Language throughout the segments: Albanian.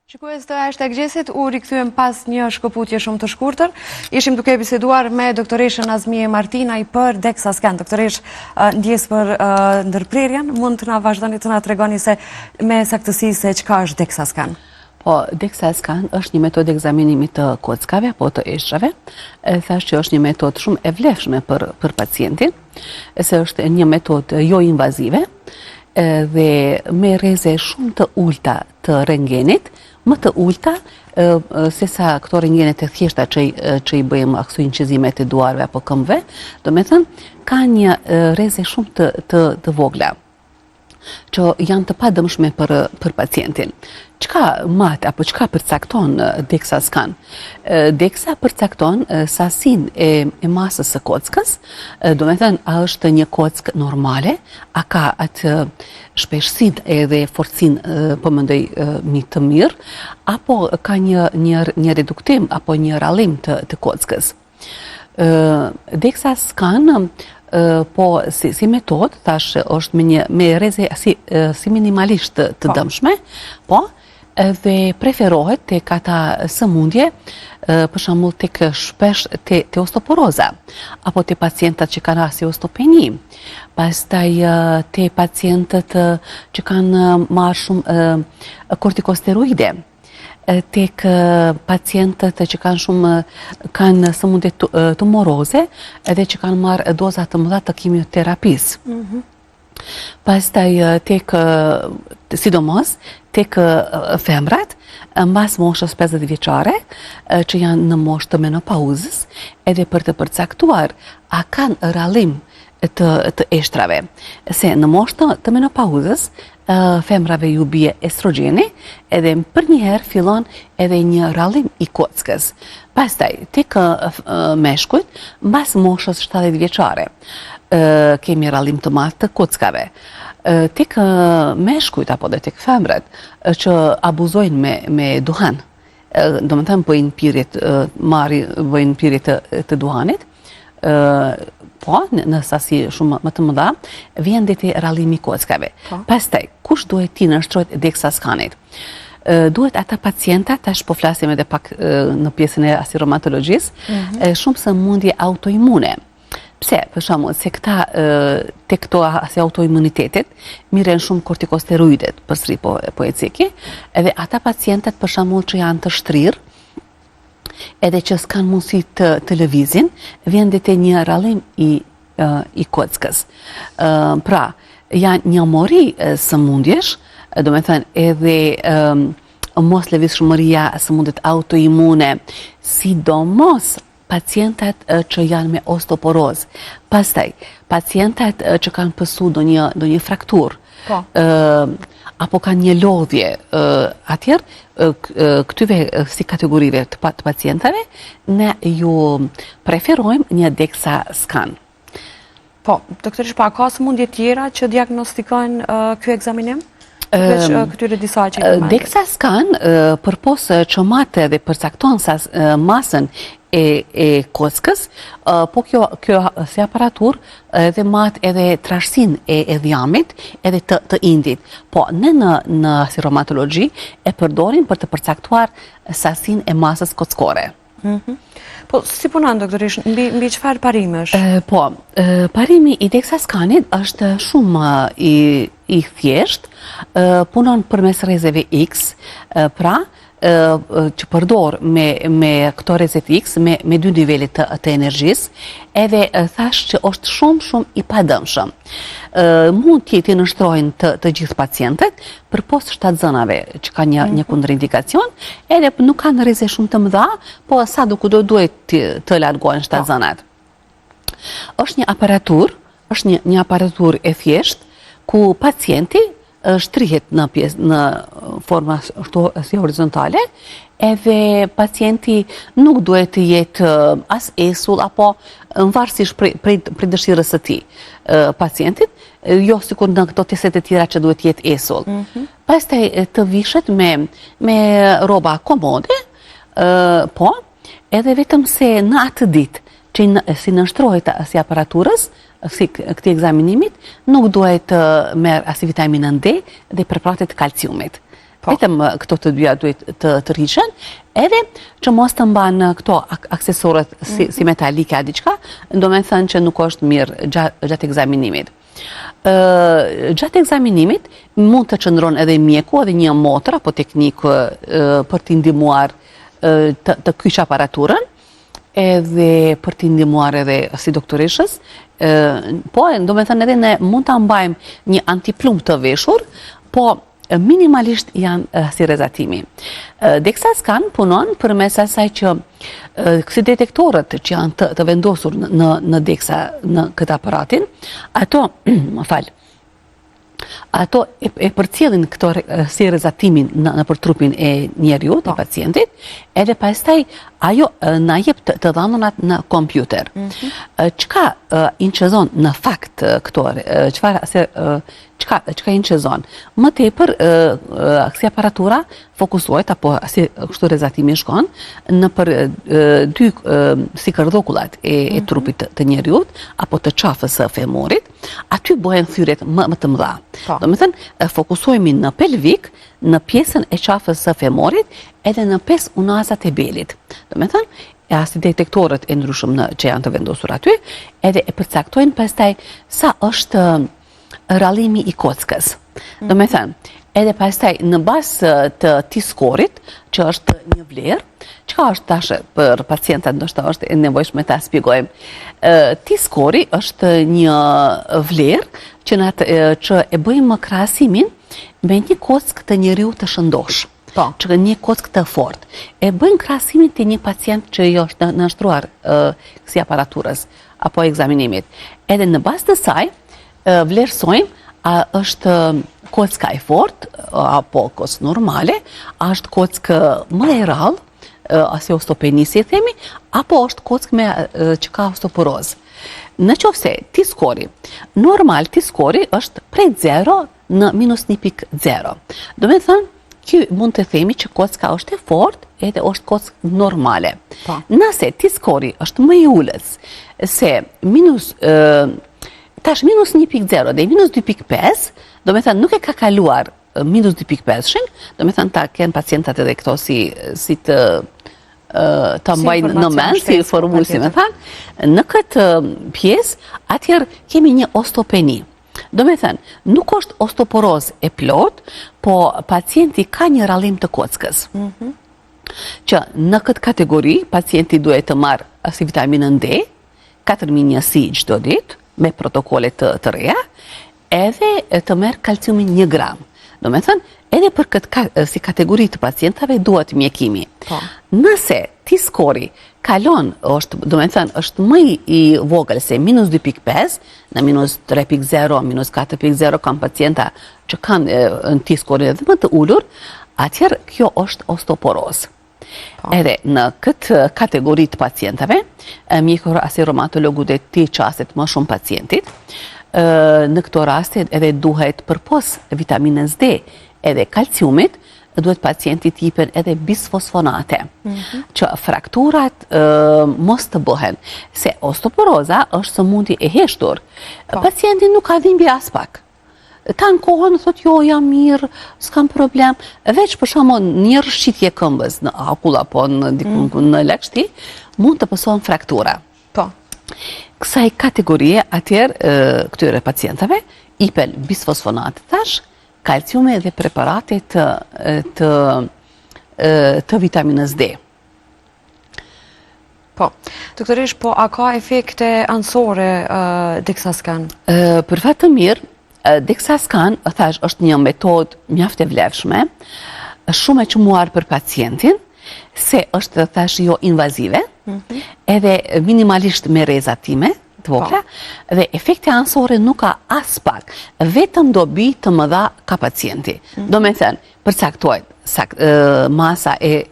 Shikues të #gjesit, u rikthyem pas një shkëputje shumë të shkurtër. Ishim duke biseduar me doktoreshën Azmije Martinaj për DEXA-scan. Doktoresh, ndjes për ndërprerjen, mund të na vazhdoni të na tregoni se me saktësi se çka është DEXA-scan? Po, DEXA-scan është një metodë ekzaminimi të kockave apo të eshtrave. Thash që është një metodë shumë e vlefshme për pacientin, se është një metodë jo invazive dhe me rreze shumë të ulta të rentgenit, më të ulta se sa këto rentgenet e thjeshta që i bëjmë aksu inqizimet e duarve apo këmbëve, do me thënë, ka një rreze shumë të vogla, që janë të padëmshme për pacientin. Çka matë apo çka përcakton DEXA-scan? DEXA përcakton sasin e masës së kockës, do me thënë, a është një kockë normale, a ka atë shpeshësinë edhe forcinë po mendoj të mirë, apo ka një reduktim apo një rallim të kockës. DEXA-scan po si metodë, thash, është me rreze si minimalisht të dëmshme, po, dhe preferohet tek ata sëmundje, për shembull tek shpesh te osteoporoza, apo te pacientët që kanë osteopeni, pastaj te pacientët që kanë marrë shumë kortikosteroide, tek pacientët që kanë sëmundje tumoroze edhe që kanë marrë doza të mëdha të kimioterapisë. Pastaj sidomos tek femrat mbas moshës 50 vjeçare që janë në moshë të menopauzës, edhe për të përcaktuar a kanë rallim të eshtrave. Se në moshë të menopauzës femrave ju bie estrogeni, edhe për njëherë fillon edhe një rallim i kockës. Pastaj tek meshkujt mbas moshës 70 vjeçare kemi rallim të madh të kockave. Tek meshkujt apo dhe tek femrat që abuzojnë me duhan, do më thënë bëjnë pirje të duhanit, po, në sasi shumë më të mëdha, vjen dhe te rallimi i kockave. Pastaj, kush duhet ti nështrojt DEXA-scanit? Duhet ata pacienta, tash po flasim edhe pak në pjesën e asiromatologjisë, shumë sëmundje autoimune. Pse, për shembull, se tek këto autoimunitetet mirën shumë kortikosteroidet, përsëri po e ceki, edhe ata pacientët për shembull që janë të shtrirë, edhe që s'kan mundësi të lëvizin, vjen dhe te një rallim i kockës. Pra, janë një mori sëmundjesh, do me thënë edhe mos lëvizshmëria, sëmundet autoimune, sidomos pacientat që janë me osteoporozë. Pastaj, pacientat që kanë pësu do një fraktur, apo kanë një lodhje atjerë, këtyve si kategorive të pacientave, ne ju preferojmë një DEXA-scan. Po, doktorish, pa, ka sëmundje tjera që diagnostikojnë ky ekzaminim? Veç këtyre disa që i përmendit. DEXA-scan, përpos që matë dhe përcakton masën e kockës, po kjo si aparatur edhe matë edhe trashësin e dhjamit edhe të indit. Po, ne në asiromatologji e përdorim për të përcaktuar sasin e masës kockore. Po, si punon, doktorish, mbi çfarë parimesh? Po, parimi i DEXA-scanit është shumë i thjesht, punon përmes rrezeve X, pra, që përdor me këto rrezet X, me dy nivelet të energjisë, edhe thash që është shumë i padëmshëm. Mund t'jeti nështrojnë të gjithë pacientët, për post 7 zënave që ka një kundërindikacion, edhe nuk kanë rreze shumë të mëdha, po sa duhet të largohen 7 zënat. Është një aparatur e thjesht, ku pacienti shtrihet në forma si horizontale, edhe pacienti nuk duhet të jetë as esull, apo në varësisht prej dëshirës së tij pacientit, jo sikur në këto teset e tjera që duhet të jetë esull. Pastaj të vishet me rroba komode, po, edhe vetëm se në atë ditë që si nështrohet si aparaturës, si këti ekzaminimit, nuk duhet merë as vitaminën D dhe preparatet kalciumit. Vetëm këto të dyja duhet të rrihen, edhe që mos të mbanë këto aksesorët si metalike a diçka, do me thënë që nuk është mirë gjatë ekzaminimit. Gjatë ekzaminimit mund të qëndron edhe mjeku edhe një motër apo teknikë për t'i ndihmuar të kyç aparaturën, edhe për t'i ndihmuar edhe si doktoreshës, po do me thënë edhe ne mund të mbajmë një antiplumb të veshur, po minimalisht janë si rezatimi. DEXA-scan punon përmes asaj që kësi detektorët që janë të vendosur në DEXA në këtë aparatin, ato e përcjellin këto si rezatimin nëpër trupin e njeriut, të pacientit, edhe pastaj ajo na jep të dhënat në kompjuter. Çka inqezon në fakt këto, çka inqezon? Më tepër si aparatura fokusohet apo si kështu rezatimi shkon në për dy si kardhokullat e trupit të njeriut apo të qafës së femorit, aty bëhen thyrjet më të mëdha. Do me thënë, fokusohemi në pelvik, në pjesën e qafës së femorit, edhe në 5 unazat e belit. Do me thënë, si detektorët e ndryshëm që janë të vendosur aty, edhe e përcaktojnë pastaj sa është rallimi i kockës. Do me thënë, edhe pastaj në bazë të T-scorit, që është një vlerë, çka është tash për pacientat ndoshta është e nevojshme ta shpjegojmë. T-scori është një vlerë që e bëjmë krahasimin me një kockë të njeriu të shëndosh. Që një kockë të fortë. E bëjmë krahasimin të një pacient që jo është nështruar kësi aparaturës apo ekzaminimit. Edhe në bazë të saj vlerësojmë a është kocka e fortë apo kockë normale, a është kockë më e rrallë, asi ostopeni si e themi, apo është kockë që ka osteoporozë. Në qofse T-scori, normal T-scori është prej 0 në -1.0. Do me thënë, kjo mund të themi që kocka është e fortë edhe është kockë normale. Nëse T-scori është më i ulës se tash -1.0 dhe -2.5, do me thënë nuk e ka kaluar -2.5-shin, do me thënë ta kenë pacientat edhe këto si të mbajnë në mend, si formullë si me thënë, në këtë pjesë, atëherë kemi një osteopeni. Do me thënë, nuk është osteoporozë e plot, po pacienti ka një rallim të kockës. Që në këtë kategori, pacienti duhet të marrë si vitaminën D, 4000 njësi çdo ditë, me protokole të reja, edhe të merë kalciumin 1 gram. Do me thënë, edhe për këtë si kategori të pacientave duhet mjekimi. Nëse T-scori kalon, do me thënë, është më i vogël se -2.5, në -3.0, -4.0 kam pacienta që kanë në T-scori edhe më të ullur, atëherë kjo është osteoporozë. Edhe në këtë kategori të pacientave, mjeku asi reumatologu dhe ti qaset më shumë pacientit, në këto raste edhe duhet përpos vitaminës D edhe kalciumit, duhet pacientit jipen edhe bisfosfonate, që frakturat mos të bëhen, se osteoporoza është sëmundje e heshtur. Pacienti nuk ka dhimbje as pak. Ta në kohën, thot, jo, jam mirë, s'kam problem, veç për shkakun një rëshqitje këmbës në akull apo në lagështi, mund të pësohen fraktura. Kësaj kategorie, atëherë këtyre pacientave, ipen bisfosfonate tash, kalciume dhe preparate të vitaminës D. Doktorish, po a ka efekte anësore DEXA-scan? Për fat të mirë, DEXA-scan, thash, është një metodë mjaft e vlefshme, shumë e qëmuar për pacientin, se është, thash, jo invazive, edhe minimalisht me rezatime të vogla, dhe efekte anësore nuk ka as pak, vetëm dobi të mëdha ka pacienti. Do me thënë, përcaktohet masa e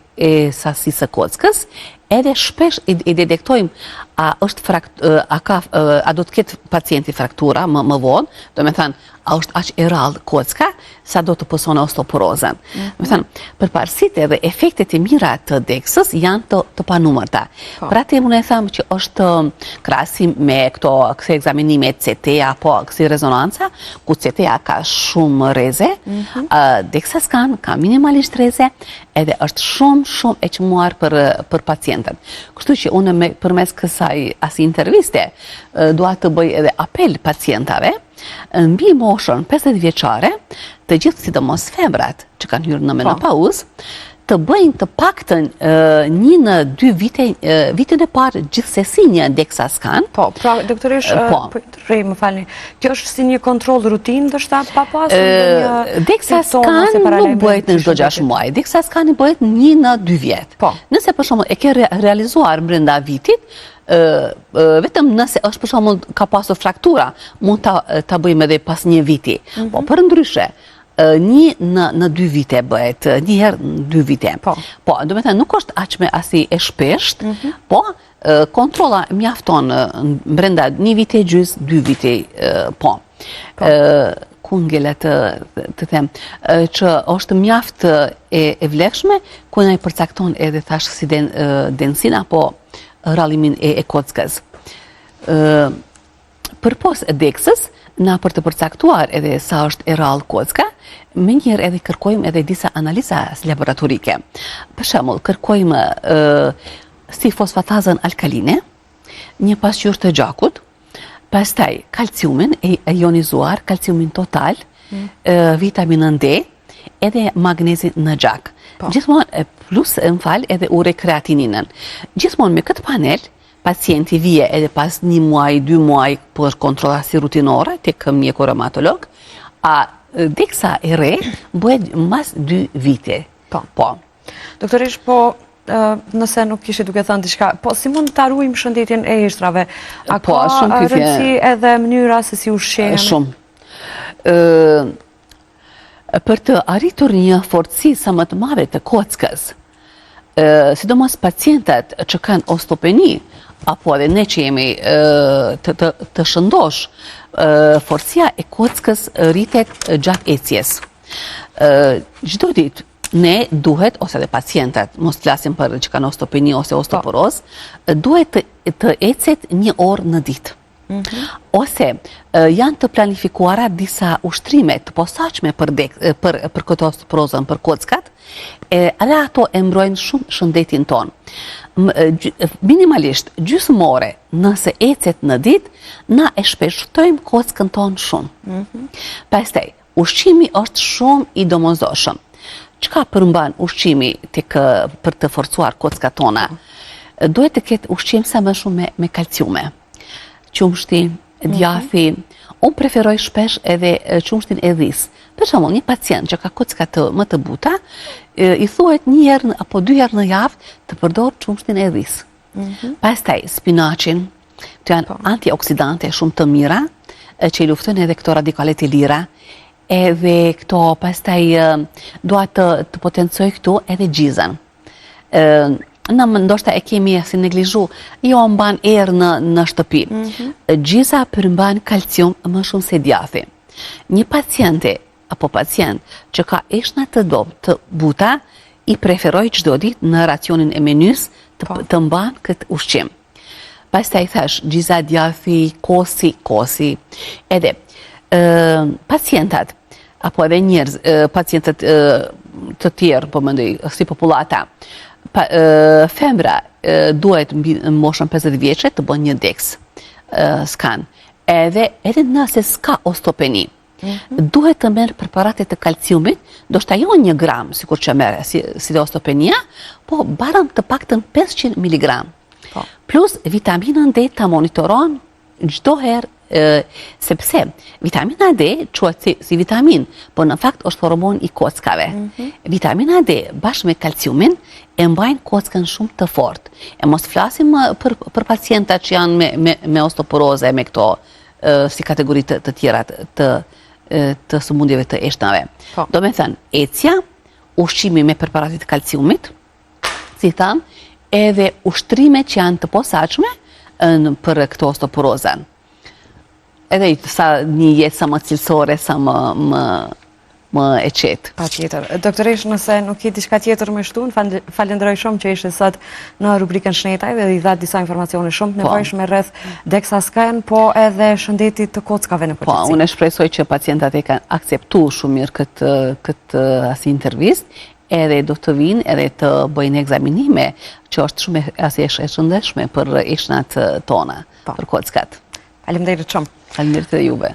sasisë kockës, edhe shpesh i detektojmë a do të ketë pacienti fraktura më vonë, do me thënë, a është aq e rrallë kocka, sa do të pësone osteoporozën. Me thënë, përparësitë dhe efektet e mira të deksës janë të panumërta. Pra të unë e thamë që është krahasim me këse egzaminime CT apo kësi rezonanca, ku CT-a ka shumë reze, deksa skan ka minimalisht reze, edhe është shumë e qmuar për pacientët. Kështu që unë përmes kësaj interviste, dua të bëj edhe apel pacientave, mbi moshën 50 vjeçare, të gjithë sidomos femrat që kanë hyrë në menopauzë, të bëjnë të paktën 1 në 2 vite, vitin e parë gjithsesi një DEXA scan. Po, pra doktorish, më falni, kjo është si një kontroll rutinë ndoshta pa pasur DEXA scan nuk bëhet në çdo 6 muaj. DEXA scan bëhet 1 në 2 vjet. Nëse për shembull e ke realizuar brenda vitit, vetëm nëse është për shembull ka pasur fraktura, mund ta bëjmë edhe pas 1 viti. Po për ndryshe 1 në 2 vite bëhet, 1 herë në 2 vite. Po, do me thënë nuk është aq me asi e shpesht, po kontrolla mjafton brenda 1 vite gjys, 2 vite, po. Ku ngelet të them, që është mjaft e vlefshme, ku na i përcakton edhe thash si densin apo rrallimin e kockës. Përpos deksës, na për të përcaktuar edhe sa është e rrallë kocka, me njërë edhe kërkojmë edhe disa analiza laboratorike. Për shembull, kërkojmë si fosfatazën alkaline, një pasqyrë të gjakut, pastaj kalciumin e ionizuar, kalciumin total, vitaminën D, edhe magnezin në gjak. Gjithmonë, plus edhe ure kreatininën. Gjithmonë me këtë panel, pacienti vije edhe pas 1 muaj, 2 muaj për kontrolla si rutinore, tek mjeku reumatolog, a deksa e re bëhet mas 2 vite. Po. Doktorish, po, nëse nuk kishe duke thënë diçka, po si mund të ruajmë shëndetin e ishtrave? A ka rëndësi edhe mënyra se si ushqehen? Shumë. Për të arritur një fortësi sa më të madhe të kockës, sidomos pacientët që kanë osteopeni, apo edhe ne që jemi të shëndosh, forcia e kockës rritet gjatë ecjes. Çdo ditë ne duhet, ose edhe pacientët, mos flasim për që kanë osteopeni ose osteoporozë, duhet të ecet 1 orë në ditë. Ose janë të planifikuara disa ushtrime të posaçme për këtë osteoporozën, për kockat, edhe ato e mbrojnë shumë shëndetin tonë. Minimalisht gjysmore nëse ecet në ditë, na e shpeshtojmë kockën tonë shumë. Pastaj, ushqimi është shumë i domosdoshëm. Çka përmban ushqimi për të forcuar kockat tona? Duhet të ketë ushqim sa më shumë me kalciume. Qumshti, djathi, unë preferoj shpesh edhe qumshtin e dhisë. Për shembull, një pacient që ka kocka më të buta, i thuhet 1 herë apo 2 herë në javë të përdor qumshtin e dhisë. Pastaj spinaqin, të janë antioksidante shumë të mira, që i luftojnë edhe këto radikalet e lira, edhe këto pastaj dua të potencoj këtu edhe gjizën. Në ndoshta e kemi si neglizhu, jo mban erë në shtëpi. Gjiza përmban kalcium më shumë se djathi. Një paciente apo pacient që ka eshna të dobët të buta, i preferoj çdo ditë në racionin e menys të mban këtë ushqim. Pastaj thash, gjiza, djathi, kosi, edhe pacientat, apo edhe njerëz, pacientet të tjerë, po mendoj, si populata, femra duhet në moshën 50 vjeçe të bën një DEX scan. Edhe nëse s'ka osteopeni, duhet të merr preparate të kalciumit, ndoshta jo 1 gram, sikur që merr si osteopenia, po barëm të paktën 500 mg. Plus vitaminën D ta monitoron çdo herë, sepse vitamina D quhet si vitamin, por në fakt është hormon i kockave. Vitamina D bashkë me kalciumin e mbajnë kockën shumë të fortë. E mos flasim për pacientat që janë me osteoporoze, me këto si kategori të tjera të sëmundjeve të eshtave. Do me thënë, ecja, ushqimi me preparatit kalciumit, si thamë, edhe ushtrimet që janë të posaçme, për këtë osteoporozën. Edhe sa një jetë sa më cilësore, sa më e qetë. Pa tjetër. Doktoresh, nëse nuk i diçka tjetër më shtun, falenderoj shumë që ishe sot në rubrikën Shnetaj dhe i dha disa informacione shumë të nevojshme rreth Dexascan, po edhe shëndetit të kockave në përgjithësi. Po, unë shpresoj që pacientat e kanë akceptuar shumë mirë këtë as intervistë, edhe do të vinë edhe të bëjnë ekzaminime, që është shumë e shëndetshme për ishnat tona, për kockat. Faleminderit shumë. Faleminderit edhe juve.